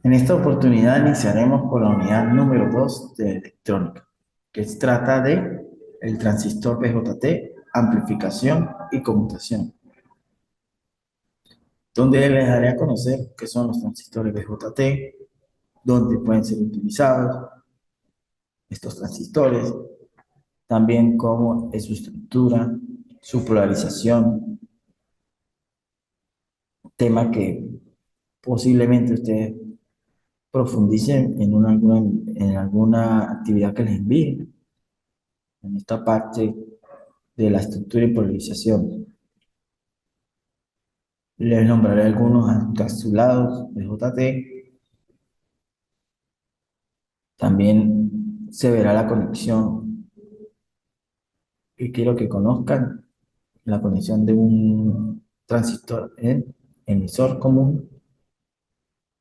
En esta oportunidad iniciaremos con la unidad número 2 de electrónica, que se trata de el transistor BJT, amplificación y conmutación, donde les daré a conocer qué son los transistores BJT, dónde pueden ser utilizados estos transistores, también cómo es su estructura, su polarización, tema que posiblemente ustedes profundicen en alguna actividad que les envíe en esta parte de la estructura y polarización. Les nombraré algunos encapsulados de JT. También se verá la conexión que quiero que conozcan, la conexión de un transistor en emisor común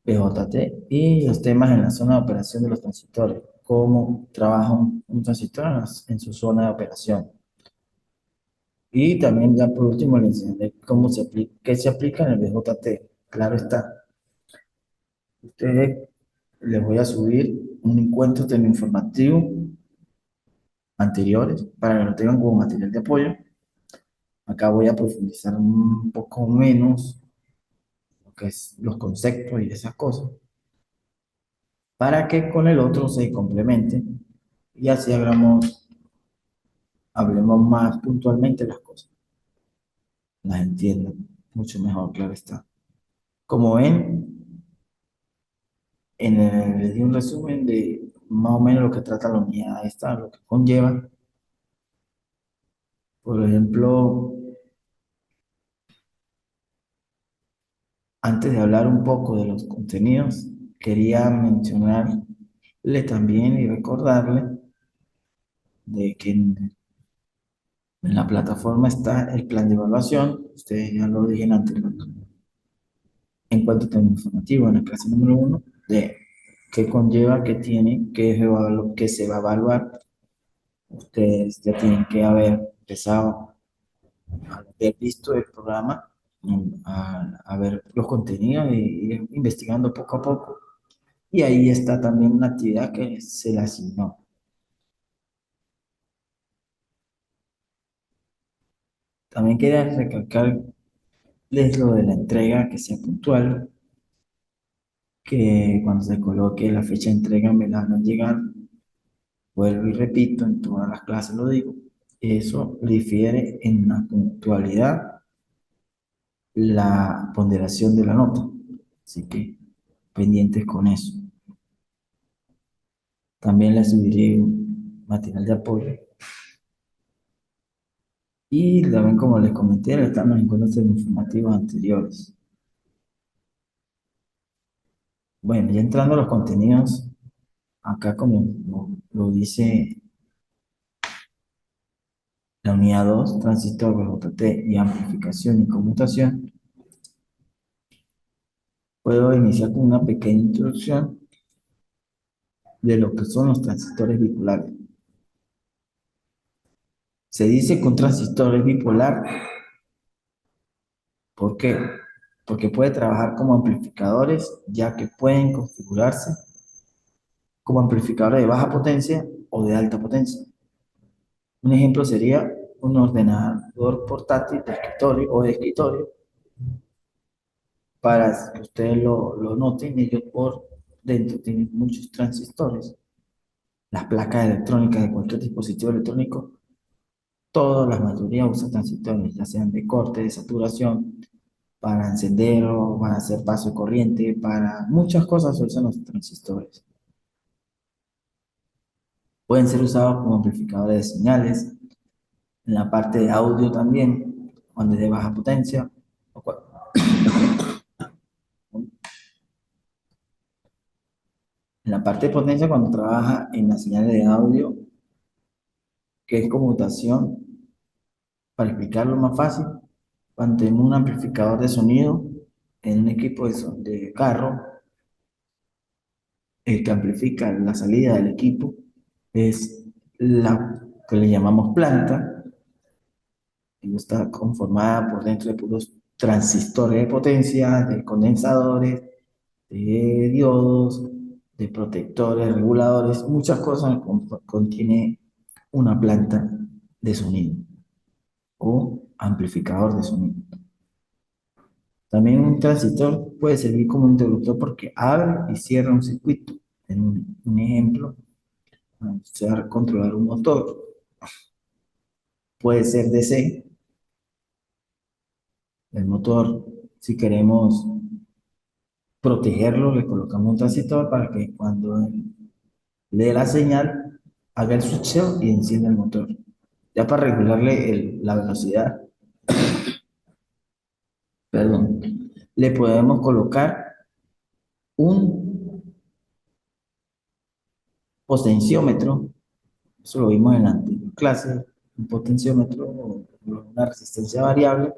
PJT y los temas en la zona de operación de los transistores, cómo trabaja un transistor en su zona de operación. Y también ya por último les enseñaré cómo se aplica, qué se aplica en el BJT. Claro está, ustedes les voy a subir un encuentro informativo anteriores para que lo tengan como material de apoyo. Acá voy a profundizar un poco menos lo que es los conceptos y esas cosas, para que con el otro se complemente y así hablemos más puntualmente las cosas, las entiendan mucho mejor, claro está. Como ven, les di un resumen de más o menos lo que trata la unidad esta, lo que conlleva. Por ejemplo, antes de hablar un poco de los contenidos, quería mencionarle también y recordarle de que en la plataforma está el plan de evaluación. Ustedes ya lo dije anteriormente. En cuanto a tema informativo, en la clase número 1, de qué conlleva, qué tiene, qué se va a evaluar. Ustedes ya tienen que haber empezado a haber visto el programa, a ver los contenidos y ir investigando poco a poco. Y ahí está también una actividad que se le asignó. También quería recalcarles lo de la entrega, que sea puntual, que cuando se coloque la fecha de entrega me la hagan llegar. Vuelvo y repito, en todas las clases lo digo. Eso difiere en la puntualidad, la ponderación de la nota. Así que pendientes con eso. También les subiré un material de apoyo. Y también, como les comenté, estamos en encuentros informativos anteriores. Bueno, ya entrando a los contenidos, acá como lo dice la unidad 2, transistor BJT y amplificación y conmutación, puedo iniciar con una pequeña introducción de lo que son los transistores bipolares. Se dice que un transistor es bipolar, ¿por qué? Porque puede trabajar como amplificadores, ya que pueden configurarse como amplificadores de baja potencia o de alta potencia. Un ejemplo sería un ordenador portátil de escritorio o de escritorio. Para que ustedes lo noten, ellos por dentro tienen muchos transistores. Las placas electrónicas de cualquier dispositivo electrónico, todas las mayoría usan transistores, ya sean de corte, de saturación, para encender o para hacer paso de corriente, para muchas cosas se usan los transistores. Pueden ser usados como amplificadores de señales, en la parte de audio también, cuando es de baja potencia, o en la parte de potencia cuando trabaja en las señales de audio, que es conmutación. Para explicarlo más fácil, cuando tenemos un amplificador de sonido en un equipo de carro, el que amplifica la salida del equipo es la que le llamamos planta, y está conformada por dentro de puros transistores de potencia, de condensadores, de diodos, de protectores, reguladores, muchas cosas contiene una planta de sonido o amplificador de sonido. También un transistor puede servir como interruptor porque abre y cierra un circuito. En un ejemplo, se va a controlar un motor. Puede ser DC, el motor. Si queremos protegerlo, le colocamos un transistor para que cuando le dé la señal, haga el switcheo y encienda el motor. Ya para regularle la velocidad, perdón, le podemos colocar un potenciómetro. Eso lo vimos en la anterior clase, un potenciómetro o una resistencia variable,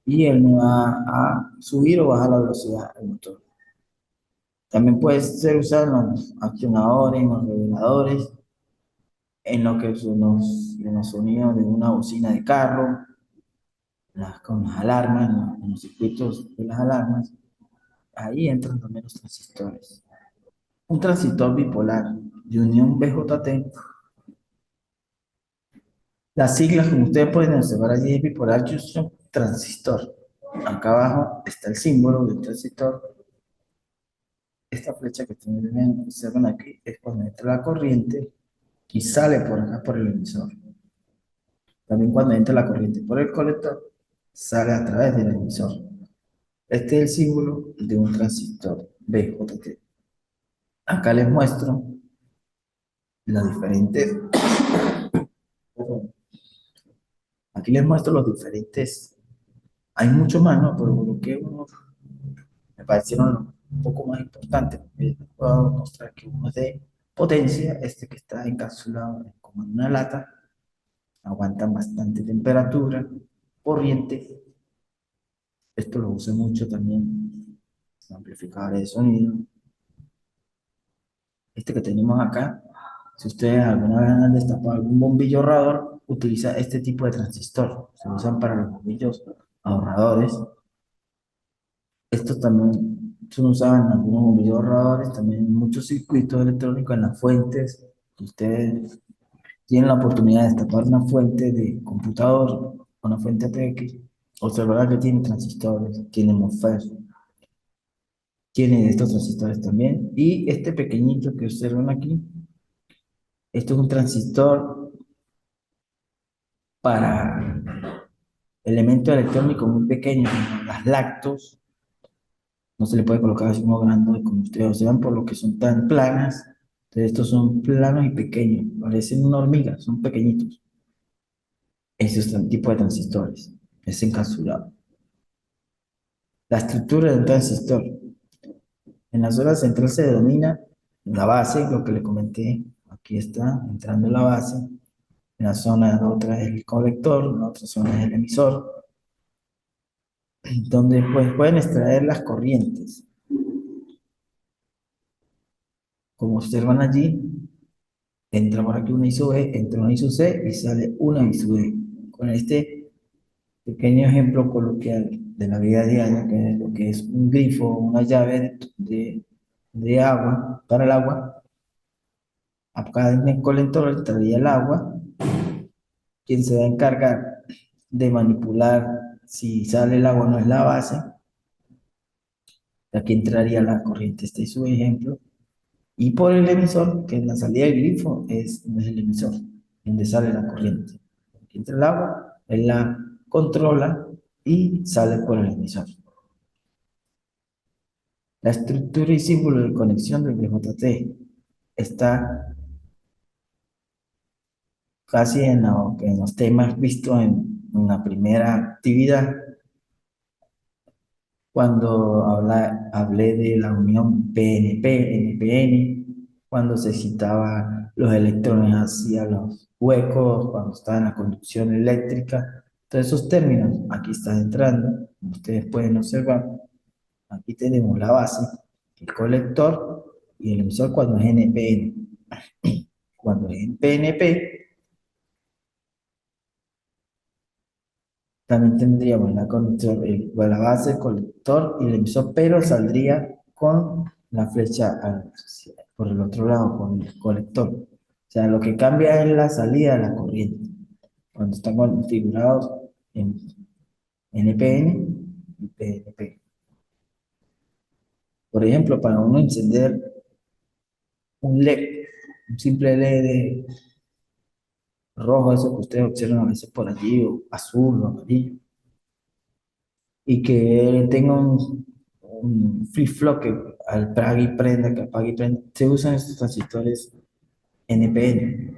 y él me va a subir o bajar la velocidad del motor. También puede ser usado en los accionadores, en los reguladores, en lo que son en los sonidos de una bocina de carro, con las alarmas, en los circuitos de las alarmas. Ahí entran también los transistores. Un transistor bipolar de unión BJT. Las siglas, como ustedes pueden observar allí, es bipolar junction transistor. Acá abajo está el símbolo del transistor. Esta flecha que tienen, observan aquí, es cuando entra la corriente y sale por acá por el emisor. También cuando entra la corriente por el colector, sale a través del emisor. Este es el símbolo de un transistor BJT. Acá les muestro las diferentes, aquí les muestro los diferentes, hay mucho más, ¿no? Pero lo que uno me parecieron un poco más importantes. Les puedo mostrar que uno es de potencia, este que está encapsulado como en una lata, aguanta bastante temperatura, corriente. Esto lo uso mucho también, amplificadores de sonido. Este que tenemos acá, si ustedes alguna vez han destapado algún bombillo ahorrador, utiliza este tipo de transistor. Se usan para los bombillos ahorradores. Estos también se usaban en algunos bombillos ahorradores, también en muchos circuitos electrónicos, en las fuentes. Si ustedes tienen la oportunidad de destapar una fuente de computador, una fuente ATX, observarán que tiene transistores, tiene MOSFET, tiene estos transistores también. Y este pequeñito que observan aquí, esto es un transistor para elementos electrónicos muy pequeños, como las lactos. No se le puede colocar así uno grande, como ustedes observan, por lo que son tan planas. Entonces, estos son planos y pequeños, parecen una hormiga, son pequeñitos. Ese es el tipo de transistores, es encapsulado. La estructura de un transistor. En la zona central se denomina la base, lo que le comenté. Aquí está, entrando la base. En la zona otra es el colector, en la otra zona es el emisor, donde pues, pueden extraer las corrientes. Como observan allí, entra por aquí una I sub E, entra una I sub C y sale una I sub D. Con este pequeño ejemplo coloquial de la vida diaria, que es lo que es un grifo, una llave de agua, para el agua, acá en el colector entraría el agua, quien se va a encargar de manipular si sale el agua no es la base, aquí entraría la corriente, este es su ejemplo, y por el emisor, que en la salida del grifo es el emisor, donde sale la corriente. Aquí entra el agua, él la controla y sale por el emisor. La estructura y símbolo de conexión del BJT está casi en los temas vistos en la primera actividad, cuando hablé de la unión PNP-NPN, cuando se citaba los electrones hacia los huecos, cuando estaba en la conducción eléctrica, todos esos términos aquí están entrando, como ustedes pueden observar. Aquí tenemos la base, el colector y el emisor cuando es NPN. Cuando es en PNP, también tendríamos la base, el colector y el emisor, pero saldría con la flecha por el otro lado, con el colector. O sea, lo que cambia es la salida de la corriente. Cuando están configurados en NPN y PNP. Por ejemplo, para uno encender un LED, un simple LED rojo, eso que ustedes observan a veces por allí, o azul o amarillo, y que tenga un flip-flop que apague y prenda, que apague y prenda, se usan estos transistores NPN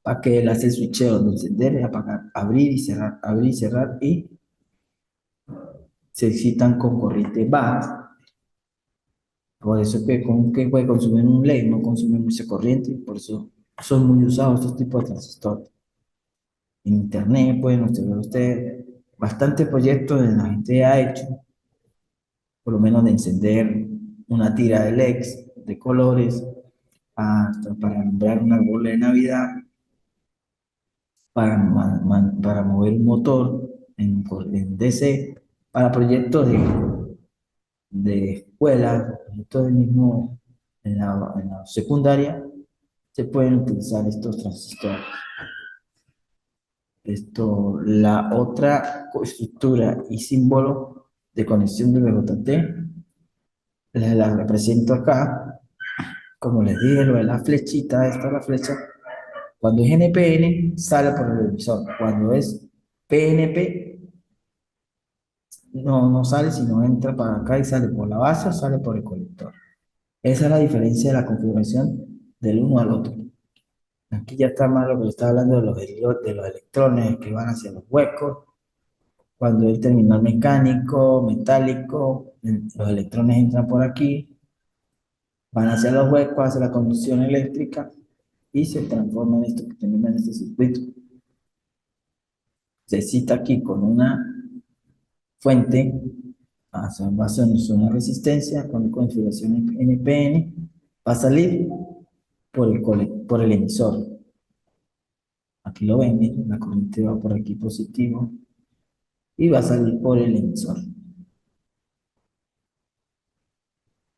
para que él hace el switcheo de encender y apagar, abrir y cerrar, y se excitan con corriente baja. Por eso que, que puede consumir un LED, no consume mucha corriente, y por eso son muy usados estos tipos de transistores. En internet pueden observar ustedes bastantes proyectos de la gente ha hecho, por lo menos de encender una tira de LEDs de colores, hasta para alumbrar un árbol de Navidad, para mover un motor en DC, para proyectos de escuela, proyectos del mismo en la secundaria, se pueden utilizar estos transistores. La otra estructura y símbolo de conexión de BJT la represento acá. Como les dije, lo de la flechita, esta es la flecha. Cuando es NPN, sale por el emisor. Cuando es PNP, no sale, sino entra para acá y sale por la base o sale por el colector. Esa es la diferencia de la configuración del uno al otro. Aquí ya está más lo que le está hablando de los electrones que van hacia los huecos. Cuando el terminal mecánico, metálico, los electrones entran por aquí, van hacia los huecos, hacia la conducción eléctrica y se transforma en esto que tenemos en este circuito. Se cita aquí con una fuente base en una resistencia con configuración NPN, va a salir por el emisor. Aquí lo ven, la corriente va por aquí positivo y va a salir por el emisor.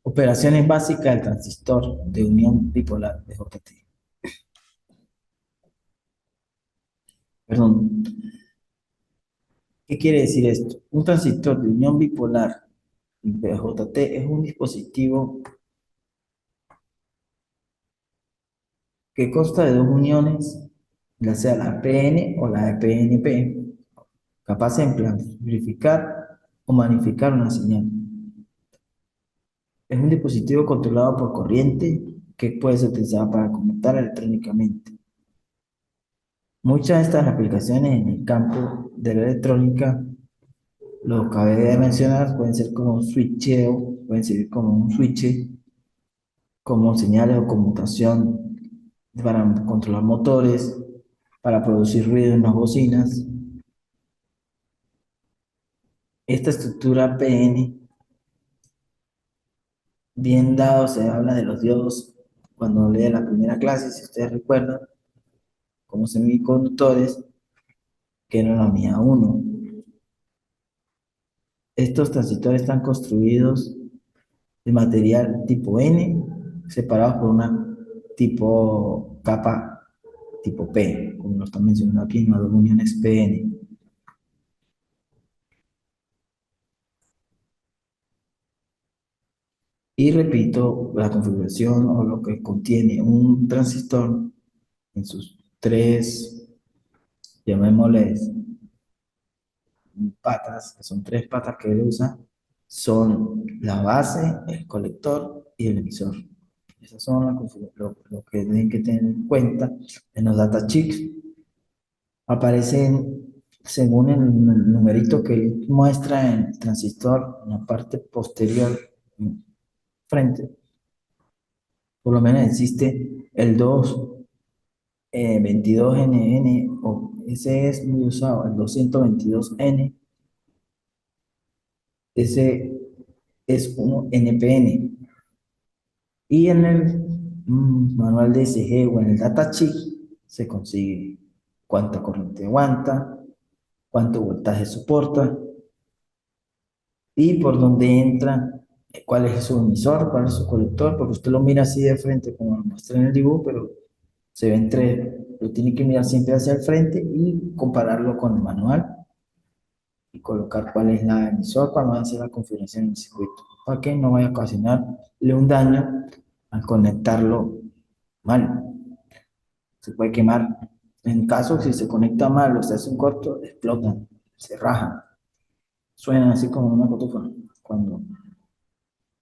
Operaciones básicas del transistor de unión bipolar de JT. Perdón, ¿qué quiere decir esto? Un transistor de unión bipolar de JT es un dispositivo que consta de dos uniones, ya sea la PN o la PNP, capaz de amplificar o magnificar una señal. Es un dispositivo controlado por corriente que puede ser utilizado para conectar electrónicamente. Muchas de estas aplicaciones en el campo de la electrónica, lo que acabé de mencionar, pueden ser como un switcheo, pueden servir como un switch, como señales o conmutación para controlar motores, para producir ruido en las bocinas. Esta estructura PN, bien dado, se habla de los diodos cuando hablé de la primera clase, si ustedes recuerdan, como semiconductores, que eran la unidad 1. Estos transistores están construidos de material tipo N, separados por una tipo capa tipo P, como lo están mencionando aquí en las dos uniones PN. Y repito, la configuración o lo que contiene un transistor en sus tres, llamémosles patas, que son tres patas que él usa, son la base, el colector y el emisor. Esas son lo que tienen que tener en cuenta. En los datasheets aparecen según el numerito que él muestra en el transistor en la parte posterior, frente. Por lo menos existe el 222NN, o ese es muy usado, el 222N, ese es un NPN. Y en el manual de ECG o en el datasheet se consigue cuánta corriente aguanta, cuánto voltaje soporta y por dónde entra, cuál es su emisor, cuál es su colector, porque usted lo mira así de frente, como lo muestra en el dibujo, pero se ve entre, lo tiene que mirar siempre hacia el frente y compararlo con el manual y colocar cuál es la emisor cuando va a hacer la configuración del circuito, para que no vaya a ocasionarle un daño al conectarlo mal. Se puede quemar. En caso, si se conecta mal o se hace un corto, explotan, se rajan, suenan así como una cotufa. Cuando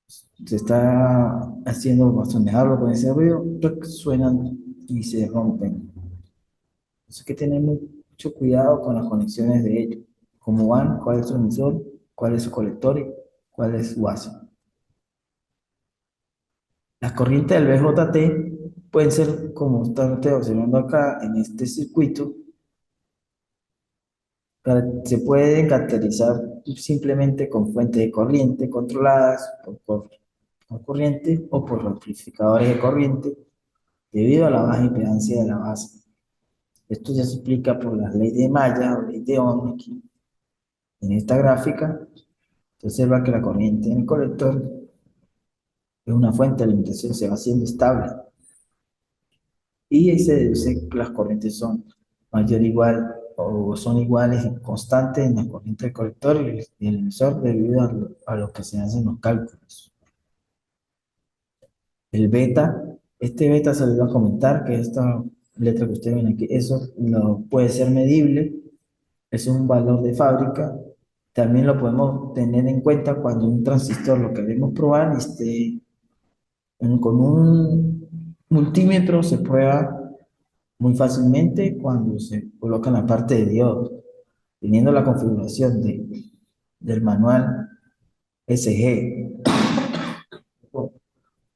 se está haciendo bastondearlo con ese ruido, ¡tuc! Suenan y se rompen. Entonces hay que tener mucho cuidado con las conexiones de ellos. Cómo van, cuál es su emisor, cuál es su colector y cuál es su base. Las corrientes del BJT pueden ser, como está usted observando acá en este circuito, se pueden caracterizar simplemente con fuentes de corriente controladas por corriente o por amplificadores de corriente debido a la baja impedancia de la base. Esto ya se explica por las leyes de Maya o ley de Ohm aquí. En esta gráfica se observa que la corriente en el colector es una fuente de alimentación, se va haciendo estable y ahí se deduce que las corrientes son mayor o igual o son iguales y constantes en la corriente del colector y el emisor debido a lo que se hacen los cálculos. El beta, este beta se les va a comentar que esta letra que ustedes ven aquí, eso no puede ser medible, es un valor de fábrica. También lo podemos tener en cuenta cuando un transistor lo queremos probar y con un multímetro se prueba muy fácilmente cuando se coloca en la parte de diodos, teniendo la configuración del manual SG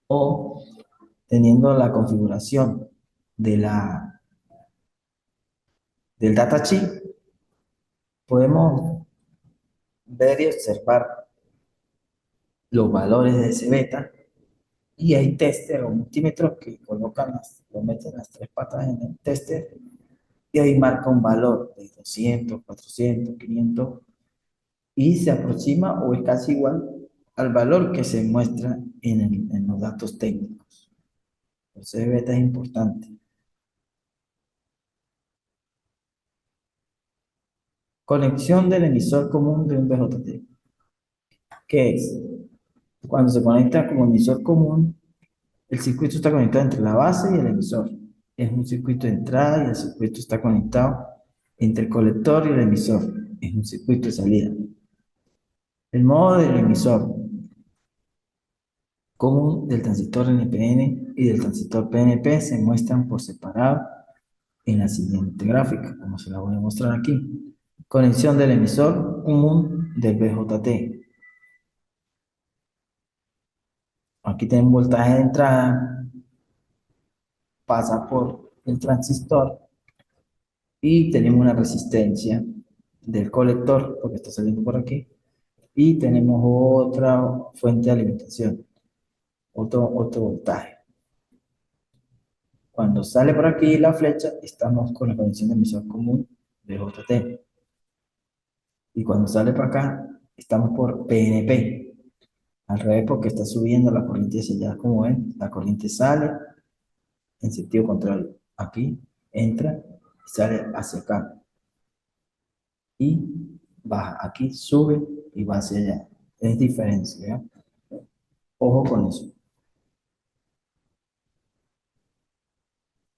o teniendo la configuración de del datasheet, podemos ver y observar los valores de ese beta y hay tester o multímetros que colocan lo meten las tres patas en el tester y ahí marca un valor de 200, 400, 500 y se aproxima o es casi igual al valor que se muestra en los datos técnicos. Entonces, beta es importante. Conexión del emisor común de un BJT. ¿Qué es? Cuando se conecta como emisor común, el circuito está conectado entre la base y el emisor. Es un circuito de entrada y el circuito está conectado entre el colector y el emisor. Es un circuito de salida. El modo del emisor común del transistor NPN y del transistor PNP se muestran por separado en la siguiente gráfica, como se la voy a mostrar aquí. Conexión del emisor común del BJT. Aquí tenemos voltaje de entrada, pasa por el transistor y tenemos una resistencia del colector, porque está saliendo por aquí, y tenemos otra fuente de alimentación, otro voltaje. Cuando sale por aquí la flecha, estamos con la conexión de emisor común de JT. Y cuando sale por acá, estamos por PNP. Al revés, porque está subiendo la corriente hacia allá. Como ven, la corriente sale en sentido contrario. Aquí entra y sale hacia acá. Y baja. Aquí sube y va hacia allá. Es diferencia, ¿ya? Ojo con eso.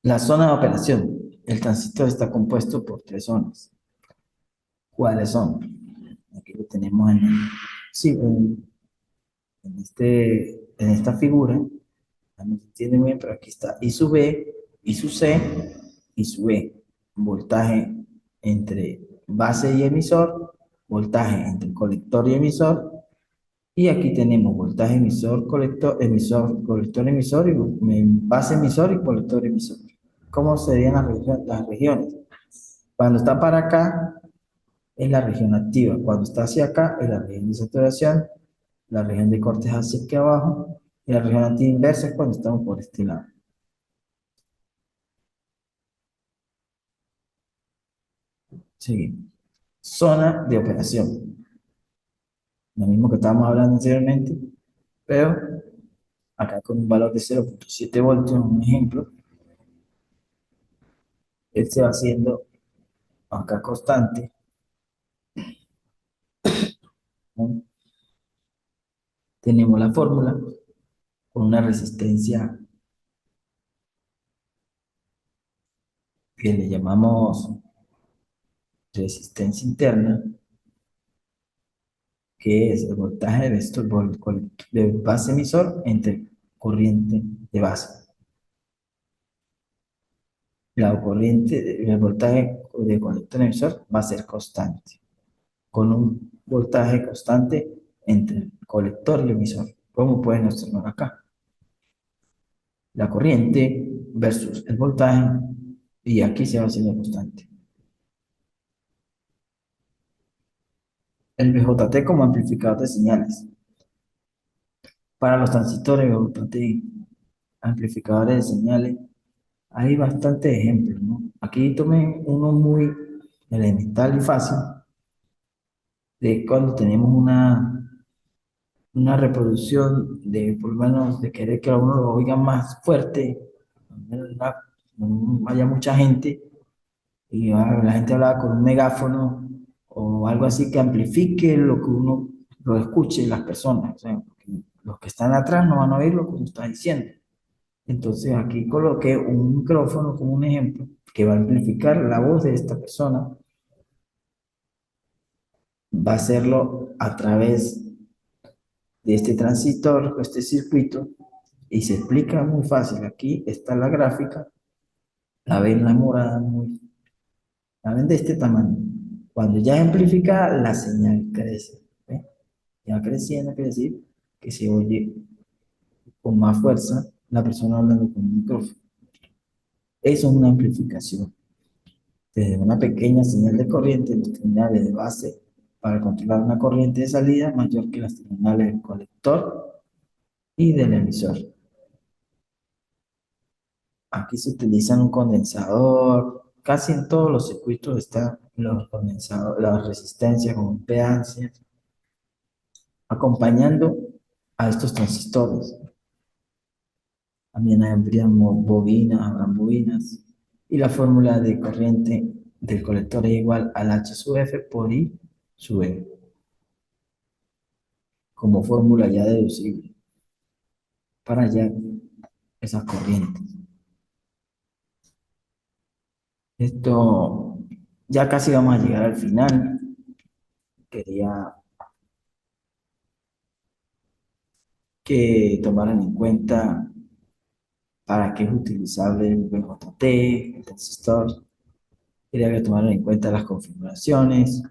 La zona de operación. El transistor está compuesto por tres zonas. ¿Cuáles son? Aquí lo tenemos sí, en esta figura. No se entiende muy bien, pero aquí está I sub B, I sub C, I sub E. Voltaje entre base y emisor, voltaje entre colector y emisor, y aquí tenemos voltaje colector, emisor, y base emisor y colector emisor. ¿Cómo serían las regiones? Cuando está para acá es la región activa, cuando está hacia acá es la región de saturación, la región de cortes hacia aquí abajo, y la región anti-inversa es cuando estamos por este lado. Seguimos. Zona de operación. lo mismo que estábamos hablando anteriormente, pero acá con un valor de 0,7 voltios, un ejemplo, él se va haciendo acá constante, ¿no? Tenemos la fórmula con una resistencia que le llamamos resistencia interna, que es el voltaje de, de base emisor entre corriente de base. La corriente, el voltaje de colector emisor va a ser constante, con un voltaje constante entre el colector y el emisor, como pueden observar acá. La corriente versus el voltaje, y aquí se va haciendo constante. El VJT como amplificador de señales. Para los transistores VJT, amplificadores de señales, hay bastantes ejemplos, ¿no? Aquí tomé uno muy elemental y fácil de cuando tenemos una reproducción de, por lo menos, de querer que a uno lo oiga más fuerte, no haya mucha gente, y la gente hablaba con un megáfono o algo así que amplifique lo que uno lo escuche las personas. O sea, los que están atrás no van a oír lo que uno está diciendo. Entonces aquí coloqué un micrófono como un ejemplo que va a amplificar la voz de esta persona. Va a hacerlo a través de este transistor, este circuito, y se explica muy fácil. Aquí está la gráfica, la ven la morada, la ven de este tamaño. Cuando ya es amplificada, la señal crece. ¿Ve? Ya creciendo, quiere decir que se oye con más fuerza la persona hablando con un micrófono. Eso es una amplificación. Desde una pequeña señal de corriente, los terminales de base para controlar una corriente de salida mayor que las terminales del colector y del emisor. Aquí se utiliza un condensador, casi en todos los circuitos están los condensadores, las resistencias como impedancias, acompañando a estos transistores. También habrían bobinas, habrán bobinas, y la fórmula de corriente del colector es igual al H sub F por I sub E, como fórmula ya deducible para hallar esas corrientes. Esto, ya casi vamos a llegar al final. Quería que tomaran en cuenta para qué es utilizable el VJT, el transistor. Quería que tomaran en cuenta las configuraciones,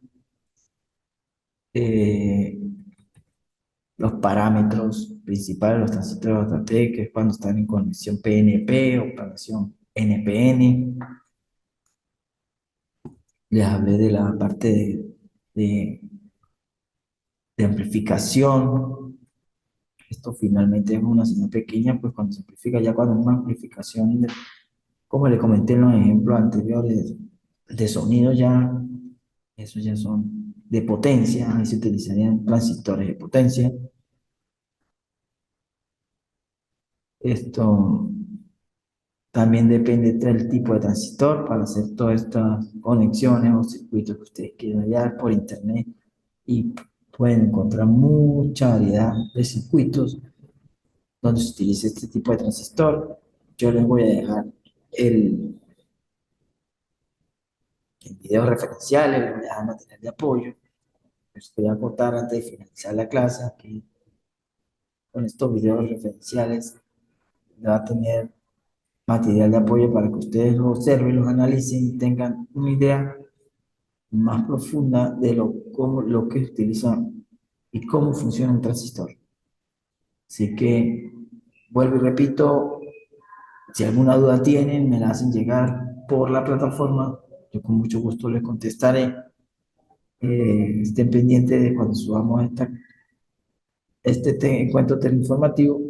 eh, los parámetros principales de los transistores VJT, que es cuando están en conexión PNP o conexión NPN. Les hablé de la parte de, de amplificación. Esto finalmente es una señal pequeña, pues cuando se amplifica, ya cuando es una amplificación, como le comenté en los ejemplos anteriores, de sonido ya, esos ya son de potencia, ahí se utilizarían transistores de potencia. Esto también depende del tipo de transistor para hacer todas estas conexiones o circuitos que ustedes quieran hallar por internet y pueden encontrar mucha variedad de circuitos donde se utiliza este tipo de transistor. Yo les voy a dejar el, el video referenciales, les voy a dejar material de apoyo. Les voy a contar antes de finalizar la clase que con estos videos referenciales va a tener material de apoyo para que ustedes los observen, los analicen y tengan una idea más profunda de lo que utilizan y cómo funciona un transistor. Así que vuelvo y repito, si alguna duda tienen, me la hacen llegar por la plataforma. Yo con mucho gusto les contestaré. Estén pendientes de cuando subamos este encuentro informativo.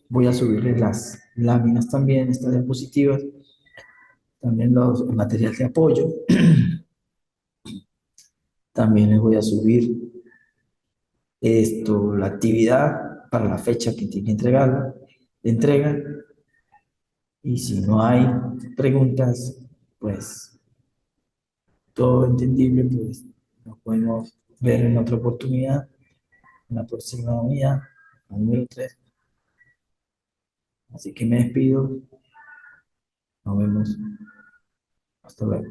Voy a subirles las láminas también, estas diapositivas, también los materiales de apoyo. También les voy a subir la actividad para la fecha que tiene que entregarla, de entrega, y si no hay preguntas, pues todo entendible, pues nos podemos ver en otra oportunidad, en la próxima unidad, la número 3. Así que me despido, nos vemos, hasta luego.